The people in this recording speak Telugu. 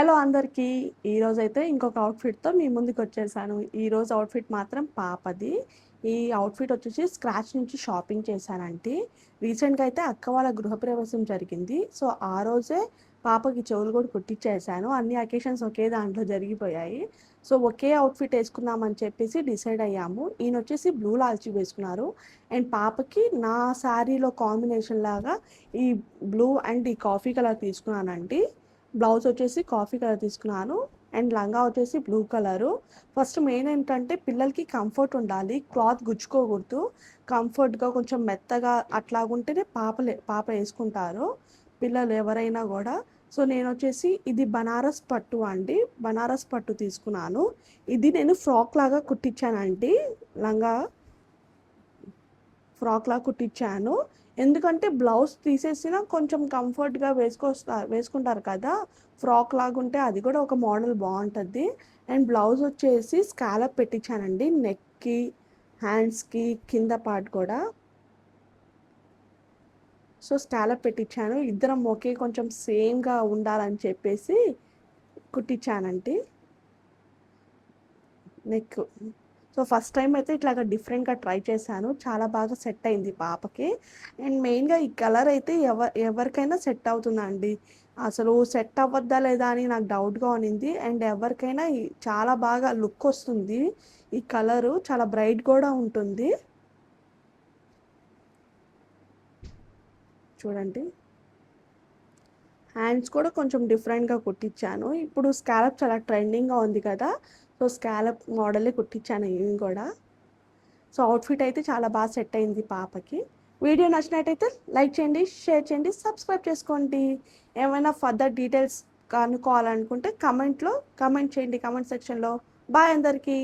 హలో అందరికీ. ఈరోజైతే ఇంకొక అవుట్‌ఫిట్‌తో మీ ముందుకొచ్చేసాను. ఈరోజు అవుట్‌ఫిట్ మాత్రం పాపది. ఈ అవుట్‌ఫిట్ వచ్చేసి స్క్రాచ్ నుంచి షాపింగ్ చేశానండి. రీసెంట్‌గా అయితే అక్క వాళ్ళ గృహప్రవేశం జరిగింది. సో, ఆ రోజే పాపకి చెవులు కూడా కుట్టిచ్చేశాను. అన్ని అకేషన్స్ ఒకే దాంట్లో జరిగిపోయాయి. సో, ఒకే అవుట్‌ఫిట్ ఏసుకుందామని చెప్పేసి డిసైడ్ అయ్యాము. ఈయనొచ్చేసి బ్లూ లాల్చీ వేసుకున్నారు. అండ్ పాపకి నా శారీలో కాంబినేషన్ లాగా ఈ బ్లూ అండ్ ఈ కాఫీ కలర్ తీసుకున్నానండి. బ్లౌజ్ వచ్చేసి కాఫీ కలర్ తీసుకున్నాను. అండ్ లంగా వచ్చేసి బ్లూ కలరు. ఫస్ట్ మెయిన్ ఏంటంటే పిల్లలకి కంఫర్ట్ ఉండాలి. క్లాత్ గుచ్చుకోకూడదు. కంఫర్ట్‌గా కొంచెం మెత్తగా అట్లాగుంటేనే పాప ఏసుకుంటారు. పిల్లలు ఎవరైనా గూడా. సో, నేనొచ్చేసి ఇది బనారస్ పట్టు అండి. బనారస్ పట్టు తీసుకున్నాను. ఇది నేను ఫ్రాక్ లాగా కుట్టించానండి. లంగా ఫ్రాక్‌లా కుట్టించాను. ఎందుకంటే బ్లౌజ్ తీసేసినా కొంచెం కంఫర్ట్‌గా వేసుకుంటారు కదా! ఫ్రాక్ లాగుంటే అది కూడా ఒక మోడల్ బావుంటది. అండ్ బ్లౌజ్ వచ్చేసి స్కాలప్ పెట్టించానండి. నెక్‌కి, హ్యాండ్స్‌కి కింద పార్ట్ కూడా. సో, స్కాలప్ పెట్టించాను. ఇద్దరం ఒకే కొంచెం సేమ్‌గా ఉండాలని చెప్పేసి కుట్టించానండి. నెక్. సో, ఫస్ట్ టైమ్ అయితే ఇట్లాగా డిఫరెంట్‌గా ట్రై చేశాను. చాలా బాగా సెట్ అయింది పాపకి. అండ్ మెయిన్‌గా ఈ కలర్ అయితే ఎవరికైనా సెట్ అవుతుందండి. అసలు సెట్ అవ్వద్దా లేదా అని నాకు డౌట్‌గా ఉన్నింది. అండ్ ఎవరికైనా చాలా బాగా లుక్ వస్తుంది. ఈ కలరు చాలా బ్రైట్ కూడా ఉంటుంది. చూడండి. హ్యాండ్స్ కూడా కొంచెం డిఫరెంట్‌గా కుట్టించాను. ఇప్పుడు స్కాలప్ చాలా ట్రెండింగ్‌గా ఉంది కదా! సో, స్కాలప్ మోడలే కుట్టించాను ఇవి కూడా. సో, అవుట్‌ఫిట్ అయితే చాలా బాగా సెట్ అయింది పాపకి. వీడియో నచ్చినట్టయితే లైక్ చేయండి, షేర్ చేయండి, సబ్స్క్రైబ్ చేసుకోండి. ఏమైనా ఫర్దర్ డీటెయిల్స్ కనుక్కోవాలనుకుంటే కామెంట్ చేయండి కామెంట్ సెక్షన్‌లో. బాయ్ అందరికీ.